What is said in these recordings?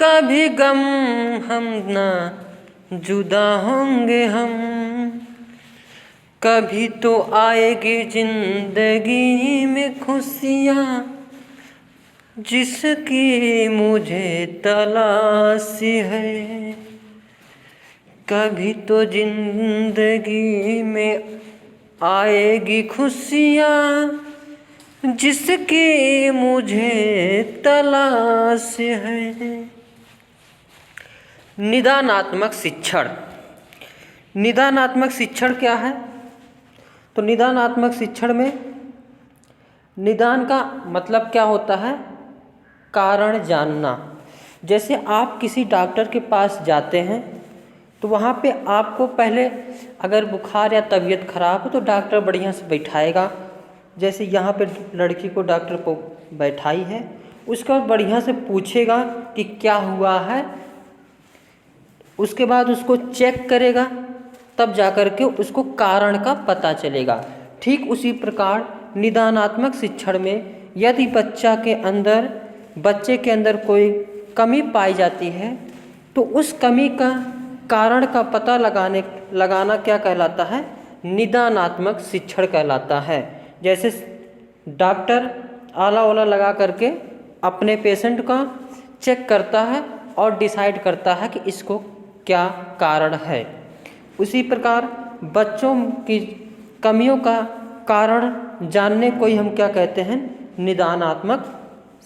कभी गम हम ना जुदा होंगे हम, कभी तो आएगी जिंदगी में खुशियाँ जिसकी मुझे तलाश है। कभी तो जिंदगी में आएगी खुशियाँ जिसकी मुझे तलाश है। निदानात्मक शिक्षण। निदानात्मक शिक्षण क्या है? तो निदानात्मक शिक्षण में निदान का मतलब क्या होता है? कारण जानना। जैसे आप किसी डॉक्टर के पास जाते हैं तो वहाँ पे आपको पहले अगर बुखार या तबीयत खराब हो तो डॉक्टर बढ़िया से बैठाएगा। जैसे यहाँ पे लड़की को डॉक्टर को बैठाई है, उसका बढ़िया से पूछेगा कि क्या हुआ है, उसके बाद उसको चेक करेगा, तब जाकर के उसको कारण का पता चलेगा। ठीक उसी प्रकार निदानात्मक शिक्षण में यदि बच्चे के अंदर कोई कमी पाई जाती है तो उस कमी का कारण का पता लगाना क्या कहलाता है? निदानात्मक शिक्षण कहलाता है। जैसे डॉक्टर आला ओला लगा करके अपने पेशेंट का चेक करता है और डिसाइड करता है कि इसको क्या कारण है, उसी प्रकार बच्चों की कमियों का कारण जानने को ही हम क्या कहते हैं? निदानात्मक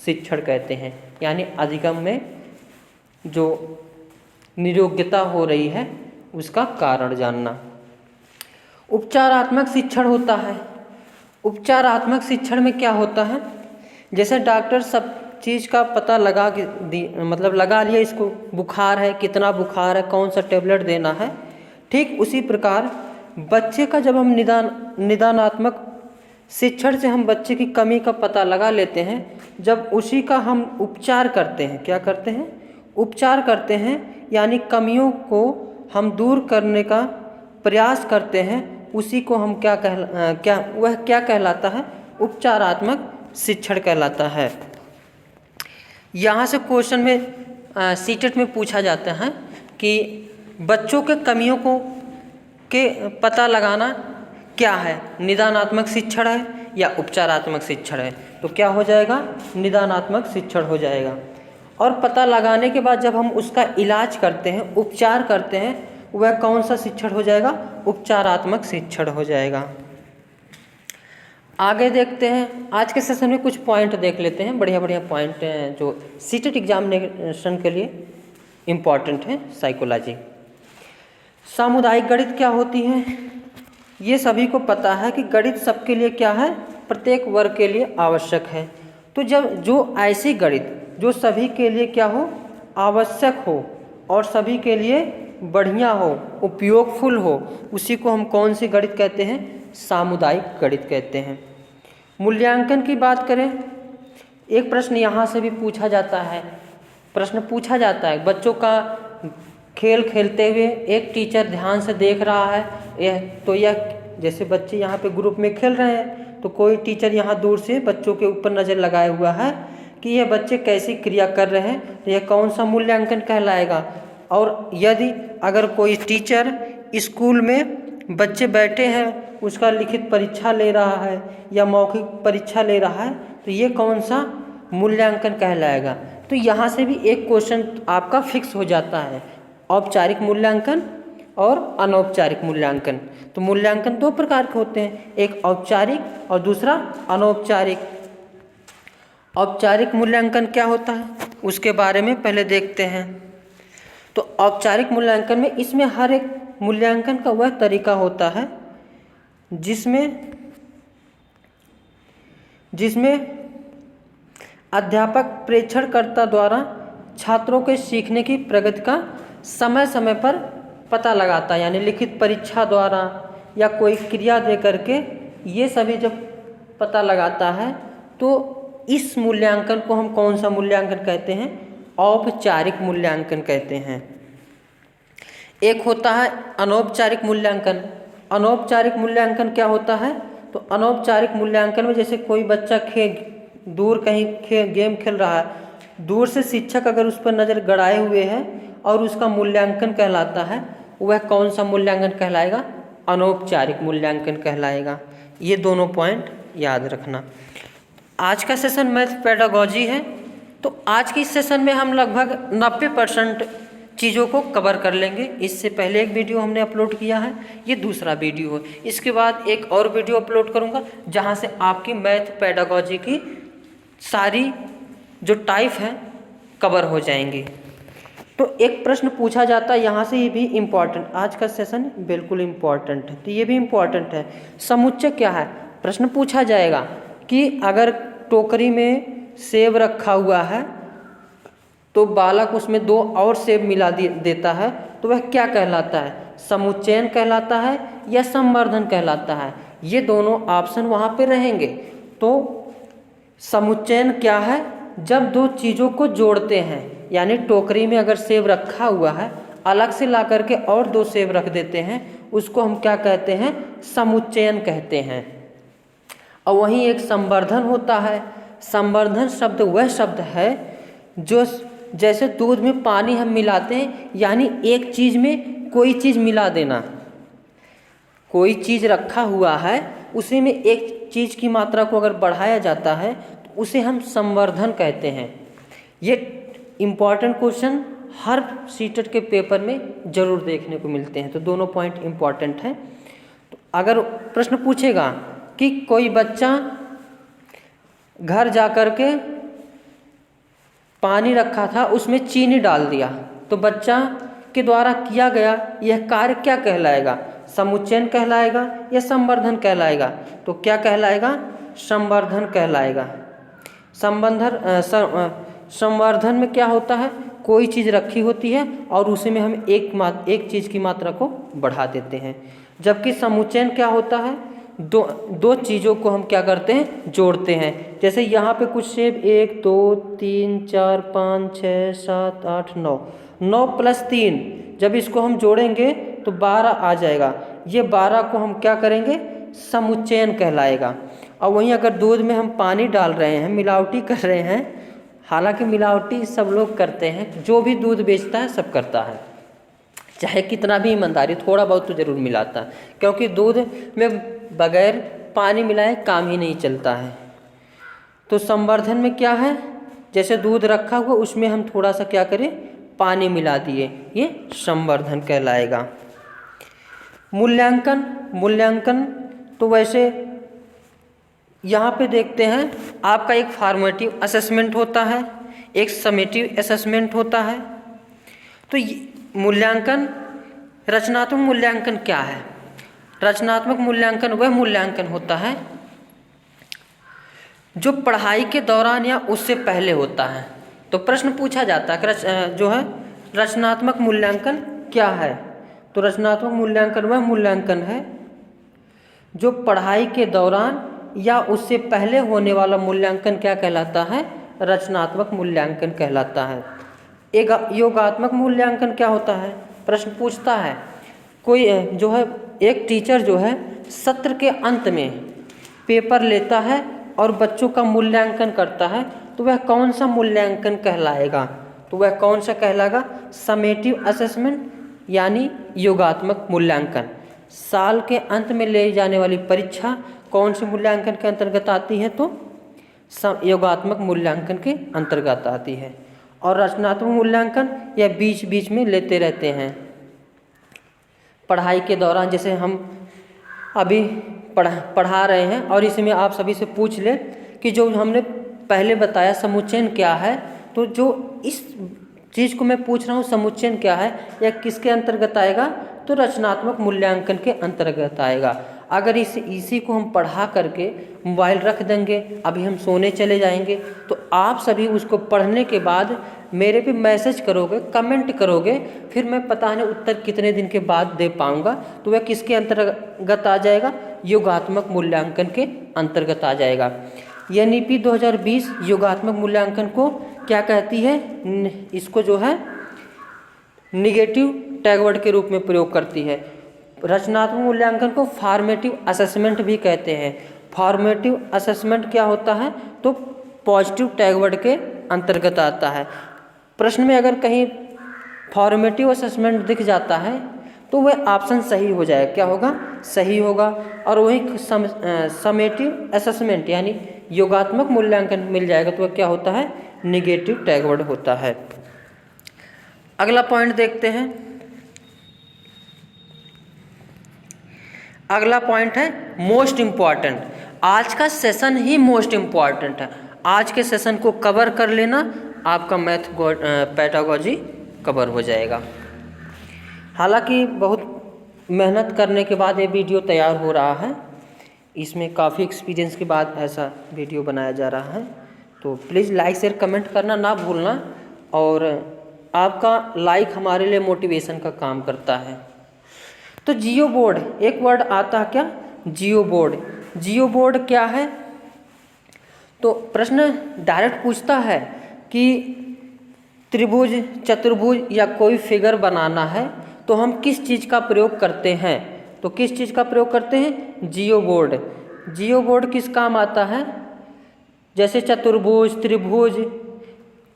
शिक्षण कहते हैं। यानी अधिगम में जो निरोग्यता हो रही है उसका कारण जानना। उपचारात्मक शिक्षण होता है। उपचारात्मक शिक्षण में क्या होता है? जैसे डॉक्टर सब चीज़ का पता लगा लिया, इसको बुखार है, कितना बुखार है, कौन सा टेबलेट देना है। ठीक उसी प्रकार बच्चे का जब हम निदानात्मक शिक्षण से हम बच्चे की कमी का पता लगा लेते हैं, जब उसी का हम उपचार करते हैं, क्या करते हैं? उपचार करते हैं, यानी कमियों को हम दूर करने का प्रयास करते हैं, उसी को हम क्या कहलाता है? उपचारात्मक शिक्षण कहलाता है। यहाँ से क्वेश्चन में सीटेट में पूछा जाता है कि बच्चों के कमियों के पता लगाना क्या है? निदानात्मक शिक्षण है या उपचारात्मक शिक्षण है? तो क्या हो जाएगा? निदानात्मक शिक्षण हो जाएगा। और पता लगाने के बाद जब हम उसका इलाज करते हैं, उपचार करते हैं, वह कौन सा शिक्षण हो जाएगा? उपचारात्मक शिक्षण हो जाएगा। आगे देखते हैं, आज के सेशन में कुछ पॉइंट देख लेते हैं, बढ़िया बढ़िया पॉइंट हैं जो सीटेट एग्जामिनेशन के लिए इम्पॉर्टेंट है। साइकोलॉजी। सामुदायिक गणित क्या होती है? ये सभी को पता है कि गणित सबके लिए क्या है? प्रत्येक वर्ग के लिए आवश्यक है। तो जब जो ऐसी गणित जो सभी के लिए क्या हो? आवश्यक हो और सभी के लिए बढ़िया हो, उपयोगफुल हो, उसी को हम कौन सी गणित कहते हैं? सामुदायिक गणित कहते हैं। मूल्यांकन की बात करें, एक प्रश्न यहाँ से भी पूछा जाता है। बच्चों का खेल खेलते हुए एक टीचर ध्यान से देख रहा है, यह जैसे बच्चे यहाँ पे ग्रुप में खेल रहे हैं तो कोई टीचर यहाँ दूर से बच्चों के ऊपर नज़र लगाए हुआ है कि यह बच्चे कैसी क्रिया कर रहे हैं, तो यह कौन सा मूल्यांकन कहलाएगा। और यदि अगर कोई टीचर स्कूल में बच्चे बैठे हैं, उसका लिखित परीक्षा ले रहा है या मौखिक परीक्षा ले रहा है, तो ये कौन सा मूल्यांकन कहलाएगा। तो यहाँ से भी एक क्वेश्चन आपका फिक्स हो जाता है, औपचारिक मूल्यांकन और अनौपचारिक मूल्यांकन। तो मूल्यांकन दो प्रकार के होते हैं, एक औपचारिक और दूसरा अनौपचारिक। औपचारिक मूल्यांकन क्या होता है उसके बारे में पहले देखते हैं। तो औपचारिक मूल्यांकन में इसमें हर एक मूल्यांकन का वह तरीका होता है जिसमें अध्यापक प्रेक्षणकर्ता द्वारा छात्रों के सीखने की प्रगति का समय समय पर पता लगाता है, यानी लिखित परीक्षा द्वारा या कोई क्रिया दे करके ये सभी जब पता लगाता है, तो इस मूल्यांकन को हम कौन सा मूल्यांकन कहते हैं? औपचारिक मूल्यांकन कहते हैं। एक होता है अनौपचारिक मूल्यांकन। अनौपचारिक मूल्यांकन क्या होता है? तो अनौपचारिक मूल्यांकन में जैसे कोई बच्चा दूर कहीं गेम खेल रहा है दूर से शिक्षक अगर उस पर नज़र गड़ाए हुए है और उसका मूल्यांकन कहलाता है, वह कौन सा मूल्यांकन कहलाएगा? अनौपचारिक मूल्यांकन कहलाएगा। ये दोनों पॉइंट याद रखना। आज का सेशन मैथ पेडागोजी है, तो आज के इस सेशन में हम लगभग 90% चीज़ों को कवर कर लेंगे। इससे पहले एक वीडियो हमने अपलोड किया है, ये दूसरा वीडियो है। इसके बाद एक और वीडियो अपलोड करूँगा जहाँ से आपकी मैथ पेडागोजी की सारी जो टाइप है कवर हो जाएंगी। तो एक प्रश्न पूछा जाता है यहाँ से, ये भी इम्पॉर्टेंट, आज का सेशन बिल्कुल इम्पॉर्टेंट है, तो ये भी इम्पॉर्टेंट है। समुच्चय क्या है? प्रश्न पूछा जाएगा कि अगर टोकरी में सेब रखा हुआ है तो बालक उसमें 2 और सेब मिला देता है, तो वह क्या कहलाता है? समुच्चयन कहलाता है या संवर्धन कहलाता है? ये दोनों ऑप्शन वहाँ पे रहेंगे। तो समुच्चयन क्या है? जब 2 चीज़ों को जोड़ते हैं, यानी टोकरी में अगर सेब रखा हुआ है, अलग से ला करके और 2 सेब रख देते हैं, उसको हम क्या कहते हैं? समुच्चयन कहते हैं। और वहीं एक संवर्धन होता है। संवर्धन शब्द वह शब्द है जो जैसे दूध में पानी हम मिलाते हैं, यानी एक चीज़ में कोई चीज़ मिला देना। कोई चीज़ रखा हुआ है, उसी में एक चीज़ की मात्रा को अगर बढ़ाया जाता है तो उसे हम संवर्धन कहते हैं। ये इम्पॉर्टेंट क्वेश्चन हर सीटेट के पेपर में ज़रूर देखने को मिलते हैं, तो दोनों पॉइंट इम्पॉर्टेंट हैं। तो अगर प्रश्न पूछेगा कि कोई बच्चा घर जा कर के पानी रखा था, उसमें चीनी डाल दिया, तो बच्चा के द्वारा किया गया यह कार्य क्या कहलाएगा? समुच्चयन कहलाएगा या संवर्धन कहलाएगा? तो क्या कहलाएगा? संवर्धन कहलाएगा। संवर्धन में क्या होता है? कोई चीज़ रखी होती है और उसी में हम एक चीज़ की मात्रा को बढ़ा देते हैं। जबकि समुच्चयन क्या होता है? दो चीज़ों को हम क्या करते हैं? जोड़ते हैं। जैसे यहाँ पे कुछ सेब 1 2 3 4 5 6 7 8 9 प्लस 3, जब इसको हम जोड़ेंगे तो 12 आ जाएगा। ये 12 को हम क्या करेंगे? समुच्चयन कहलाएगा। और वहीं अगर दूध में हम पानी डाल रहे हैं, मिलावटी कर रहे हैं, हालांकि मिलावटी सब लोग करते हैं, जो भी दूध बेचता है सब करता है, चाहे कितना भी ईमानदारी, थोड़ा बहुत तो ज़रूर मिलाता है, क्योंकि दूध में बगैर पानी मिलाए काम ही नहीं चलता है। तो संवर्धन में क्या है? जैसे दूध रखा हुआ, उसमें हम थोड़ा सा क्या करें? पानी मिला दिए, ये संवर्धन कहलाएगा। मूल्यांकन तो वैसे यहाँ पे देखते हैं, आपका एक फॉर्मेटिव असेसमेंट होता है, एक समेटिव असेसमेंट होता है। तो मूल्यांकन, रचनात्मक मूल्यांकन क्या है? रचनात्मक मूल्यांकन वह मूल्यांकन होता है जो पढ़ाई के दौरान या उससे पहले होता है। तो प्रश्न पूछा जाता है कि जो है रचनात्मक मूल्यांकन क्या है? तो रचनात्मक मूल्यांकन वह मूल्यांकन है जो पढ़ाई के दौरान या उससे पहले होने वाला मूल्यांकन क्या कहलाता है? रचनात्मक मूल्यांकन कहलाता है। एक योगात्मक मूल्यांकन क्या होता है? प्रश्न पूछता है कोई जो है, एक टीचर जो है सत्र के अंत में पेपर लेता है और बच्चों का मूल्यांकन करता है, तो वह कौन सा मूल्यांकन कहलाएगा? तो वह कौन सा कहलाएगा? समेटिव असेसमेंट यानी योगात्मक मूल्यांकन। साल के अंत में ले जाने वाली परीक्षा कौन से मूल्यांकन के अंतर्गत आती है? तो योगात्मक मूल्यांकन के अंतर्गत आती है। और रचनात्मक मूल्यांकन या बीच बीच में लेते रहते हैं पढ़ाई के दौरान। जैसे हम अभी पढ़ा रहे हैं और इसमें आप सभी से पूछ ले कि जो हमने पहले बताया समुच्चयन क्या है, तो जो इस चीज़ को मैं पूछ रहा हूँ समुच्चयन क्या है या किसके अंतर्गत आएगा? तो रचनात्मक मूल्यांकन के अंतर्गत आएगा। अगर इसी को हम पढ़ा करके मोबाइल रख देंगे, अभी हम सोने चले जाएंगे, तो आप सभी उसको पढ़ने के बाद मेरे पे मैसेज करोगे, कमेंट करोगे, फिर मैं पता नहीं उत्तर कितने दिन के बाद दे पाऊँगा। तो वह किसके अंतर्गत आ जाएगा? योगात्मक मूल्यांकन के अंतर्गत आ जाएगा। एनईपी 2020 योगात्मक मूल्यांकन को क्या कहती है? इसको जो है निगेटिव टैगवर्ड के रूप में प्रयोग करती है। रचनात्मक मूल्यांकन को फॉर्मेटिव असेसमेंट भी कहते हैं। फॉर्मेटिव असेसमेंट क्या होता है? तो पॉजिटिव टैगवर्ड के अंतर्गत आता है। प्रश्न में अगर कहीं फॉर्मेटिव असेसमेंट दिख जाता है तो वह ऑप्शन सही हो जाएगा, क्या होगा, सही होगा। और वही समेटिव असेसमेंट यानी योगात्मक मूल्यांकन मिल जाएगा तो वह क्या होता है, निगेटिव टैगवर्ड होता है। अगला पॉइंट देखते हैं। अगला पॉइंट है मोस्ट इम्पॉर्टेंट। आज का सेशन ही मोस्ट इम्पॉर्टेंट है। आज के सेशन को कवर कर लेना, आपका मैथ पेडागोजी कवर हो जाएगा। हालांकि बहुत मेहनत करने के बाद ये वीडियो तैयार हो रहा है, इसमें काफ़ी एक्सपीरियंस के बाद ऐसा वीडियो बनाया जा रहा है। तो प्लीज़ लाइक शेयर कमेंट करना ना भूलना, और आपका लाइक हमारे लिए मोटिवेशन का काम करता है। तो जियो बोर्ड, एक वर्ड आता है क्या, जियो बोर्ड। जियो बोर्ड क्या है, तो प्रश्न डायरेक्ट पूछता है कि त्रिभुज, चतुर्भुज या कोई फिगर बनाना है तो हम किस चीज़ का प्रयोग करते हैं, तो किस चीज़ का प्रयोग करते हैं, जियो बोर्ड। जियो बोर्ड किस काम आता है, जैसे चतुर्भुज, त्रिभुज,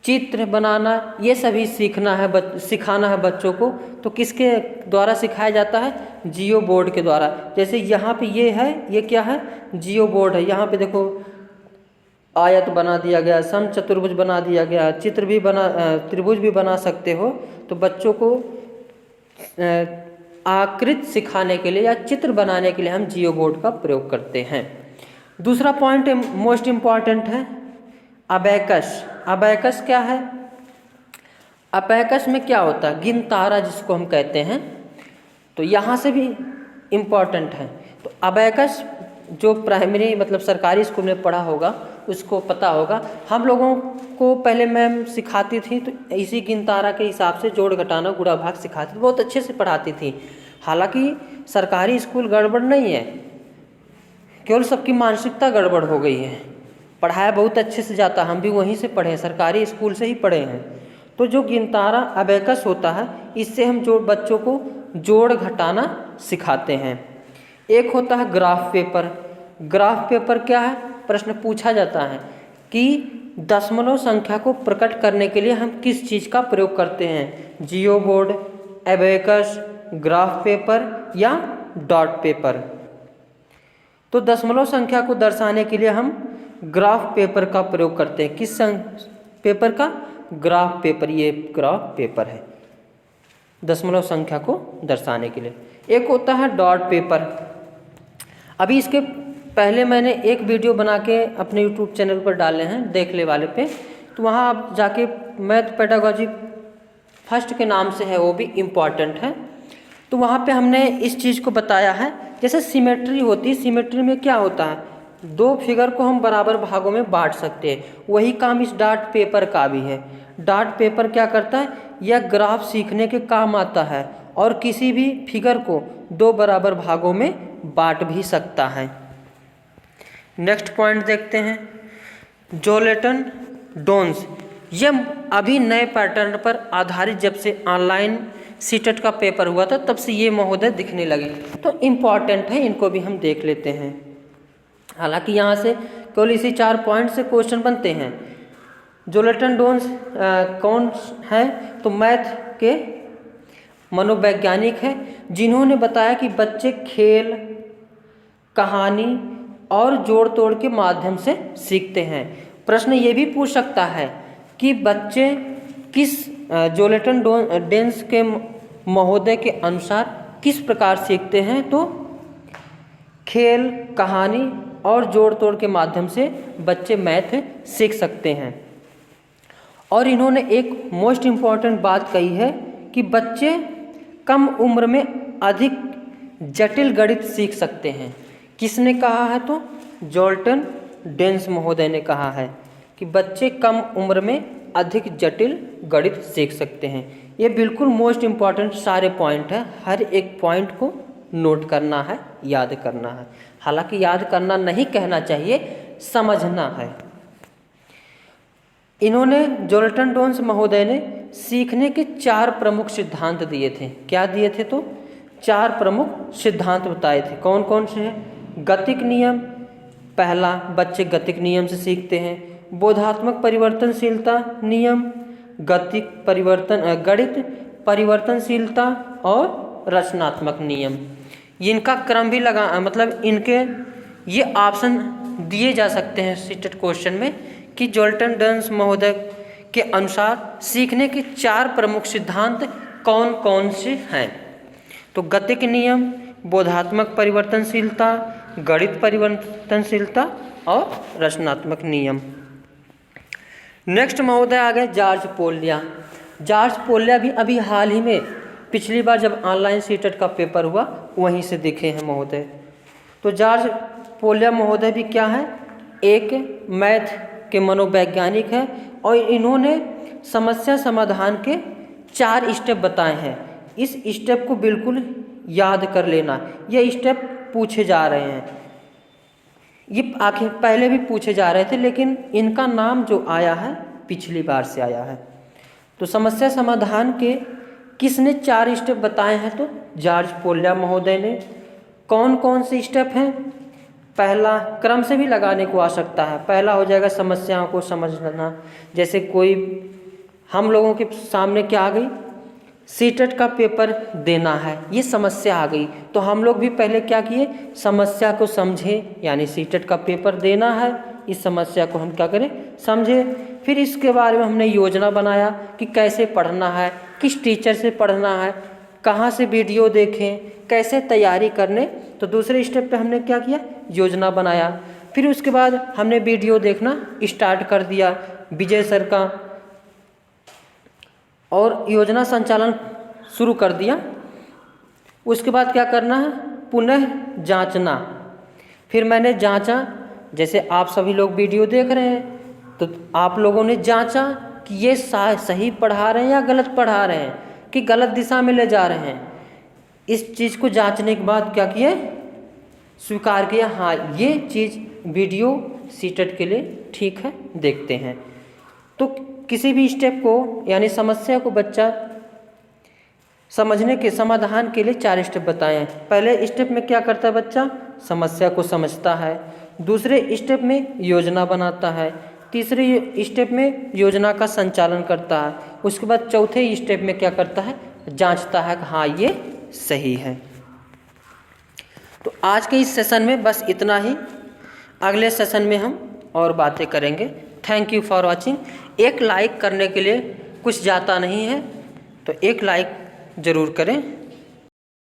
चित्र बनाना, ये सभी सीखना है, सिखाना है बच्चों को, तो किसके द्वारा सिखाया जाता है, जियो बोर्ड के द्वारा। जैसे यहाँ पे ये है, ये क्या है, जियो बोर्ड है। यहाँ पे देखो आयत बना दिया गया, सम चतुर्भुज बना दिया गया, चित्र भी बना, त्रिभुज भी बना सकते हो। तो बच्चों को आकृति सिखाने के लिए या चित्र बनाने के लिए हम जियो बोर्ड का प्रयोग करते हैं। दूसरा पॉइंट मोस्ट इम्पॉर्टेंट है अबैकस। अबैकस क्या है, अबैकस में क्या होता है, गिनतारा जिसको हम कहते हैं, तो यहाँ से भी इम्पॉर्टेंट है। तो अबैकस जो प्राइमरी मतलब सरकारी स्कूल में पढ़ा होगा उसको पता होगा। हम लोगों को पहले मैम सिखाती थी तो इसी गिनतारा के हिसाब से जोड़ घटाना गुणा भाग सिखाती थी, बहुत अच्छे से पढ़ाती थी। हालांकि सरकारी स्कूल गड़बड़ नहीं है, केवल सबकी मानसिकता गड़बड़ हो गई है। पढ़ाया बहुत अच्छे से जाता, हम भी वहीं से पढ़े हैं, सरकारी स्कूल से ही पढ़े हैं। तो जो गिनतारा अबैकस होता है, इससे हम जो बच्चों को जोड़ घटाना सिखाते हैं। एक होता है ग्राफ पेपर। ग्राफ पेपर क्या है, प्रश्न पूछा जाता है कि दशमलव संख्या को प्रकट करने के लिए हम किस चीज़ का प्रयोग करते हैं, जियो बोर्ड, अबैकस, ग्राफ पेपर या डॉट पेपर। तो दशमलव संख्या को दर्शाने के लिए हम ग्राफ पेपर का प्रयोग करते हैं। किस पेपर का, ग्राफ पेपर। ये ग्राफ पेपर है दशमलव संख्या को दर्शाने के लिए। एक होता है डॉट पेपर। अभी इसके पहले मैंने एक वीडियो बना के अपने YouTube चैनल पर डाले हैं, देखले वाले पे, तो वहाँ आप जाके मैथ पेडागोजी फर्स्ट के नाम से है, वो भी इम्पॉर्टेंट है। तो वहाँ पे हमने इस चीज़ को बताया है, जैसे सिमेट्री होती है, सिमेट्री में क्या होता है, दो फिगर को हम बराबर भागों में बांट सकते हैं। वही काम इस डॉट पेपर का भी है। डॉट पेपर क्या करता है, यह ग्राफ सीखने के काम आता है और किसी भी फिगर को दो बराबर भागों में बांट भी सकता है। नेक्स्ट पॉइंट देखते हैं, जोलेटन डोन्स। यह अभी नए पैटर्न पर आधारित, जब से ऑनलाइन सीटेट का पेपर हुआ था तब से ये महोदय दिखने लगे, तो इम्पॉर्टेंट है, इनको भी हम देख लेते हैं। हालांकि यहाँ से केवल इसी 4 पॉइंट से क्वेश्चन बनते हैं। जोलेटन डोन्स कौन है, तो मैथ के मनोवैज्ञानिक हैं, जिन्होंने बताया कि बच्चे खेल, कहानी और जोड़ तोड़ के माध्यम से सीखते हैं। प्रश्न ये भी पूछ सकता है कि बच्चे किस जोलेटन डोन्स के महोदय के अनुसार किस प्रकार सीखते हैं, तो खेल, कहानी और जोड़ तोड़ के माध्यम से बच्चे मैथ सीख सकते हैं। और इन्होंने एक मोस्ट इम्पॉर्टेंट बात कही है कि बच्चे कम उम्र में अधिक जटिल गणित सीख सकते हैं। किसने कहा है, तो जोलेटन डोन्स महोदय ने कहा है कि बच्चे कम उम्र में अधिक जटिल गणित सीख सकते हैं। ये बिल्कुल मोस्ट इम्पॉर्टेंट सारे पॉइंट है, हर एक पॉइंट को नोट करना है, याद करना है। हालांकि याद करना नहीं कहना चाहिए, समझना है। इन्होंने जोलेटन डोन्स महोदय ने सीखने के 4 प्रमुख सिद्धांत दिए थे। क्या दिए थे, तो 4 प्रमुख सिद्धांत बताए थे। कौन कौन से हैं, गतिक नियम, पहला बच्चे गतिक नियम से सीखते हैं। बोधात्मक परिवर्तनशीलता नियम, गणित परिवर्तनशीलता और रचनात्मक नियम। इनका क्रम भी लगा, मतलब इनके ये ऑप्शन दिए जा सकते हैं सीटेट क्वेश्चन में कि जोल्टन डंस महोदय के अनुसार सीखने के 4 प्रमुख सिद्धांत कौन कौन से हैं। तो गतिक नियम, बोधात्मक परिवर्तनशीलता, गणित परिवर्तनशीलता और रचनात्मक नियम। नेक्स्ट महोदय आ गए जॉर्ज पोल्या। जॉर्ज पोल्या भी अभी हाल ही में, पिछली बार जब ऑनलाइन सीटेट का पेपर हुआ वहीं से दिखे हैं महोदय। तो जॉर्ज पोल्या महोदय भी क्या है, एक मैथ के मनोवैज्ञानिक हैं और इन्होंने समस्या समाधान के 4 स्टेप बताए हैं। इस स्टेप को बिल्कुल याद कर लेना, ये स्टेप पूछे जा रहे हैं। ये आखिर पहले भी पूछे जा रहे थे लेकिन इनका नाम जो आया है पिछली बार से आया है। तो समस्या समाधान के किसने 4 स्टेप बताए हैं, तो जॉर्ज पोल्या महोदय ने। कौन कौन से स्टेप हैं, पहला क्रम से भी लगाने को आ सकता है। पहला हो जाएगा समस्याओं को समझना, जैसे कोई हम लोगों के सामने क्या आ गई, सीटेट का पेपर देना है, ये समस्या आ गई, तो हम लोग भी पहले क्या किए, समस्या को समझे, यानी सीटेट का पेपर देना है, इस समस्या को हम क्या करें, समझे। फिर इसके बारे में हमने योजना बनाया कि कैसे पढ़ना है, किस टीचर से पढ़ना है, कहाँ से वीडियो देखें, कैसे तैयारी करने। तो दूसरे स्टेप पे हमने क्या किया, योजना बनाया। फिर उसके बाद हमने वीडियो देखना स्टार्ट कर दिया विजय सर का, और योजना संचालन शुरू कर दिया। उसके बाद क्या करना है, पुनः जांचना। फिर मैंने जांचा, जैसे आप सभी लोग वीडियो देख रहे हैं तो आप लोगों ने जांचा कि ये सही पढ़ा रहे हैं या गलत पढ़ा रहे हैं, कि गलत दिशा में ले जा रहे हैं। इस चीज़ को जांचने के बाद क्या किए, स्वीकार किया, हाँ ये चीज़ वीडियो सीटेट के लिए ठीक है, देखते हैं। तो किसी भी स्टेप को, यानी समस्या को बच्चा समझने के समाधान के लिए 4 स्टेप बताए हैं। पहले स्टेप में क्या करता है बच्चा, समस्या को समझता है। दूसरे स्टेप में योजना बनाता है। तीसरे स्टेप में योजना का संचालन करता है। उसके बाद चौथे स्टेप में क्या करता है, जांचता है कि हाँ ये सही है। तो आज के इस सेशन में बस इतना ही, अगले सेशन में हम और बातें करेंगे। Thank you for watching. एक लाइक करने के लिए कुछ जाता नहीं है, तो एक लाइक ज़रूर करें।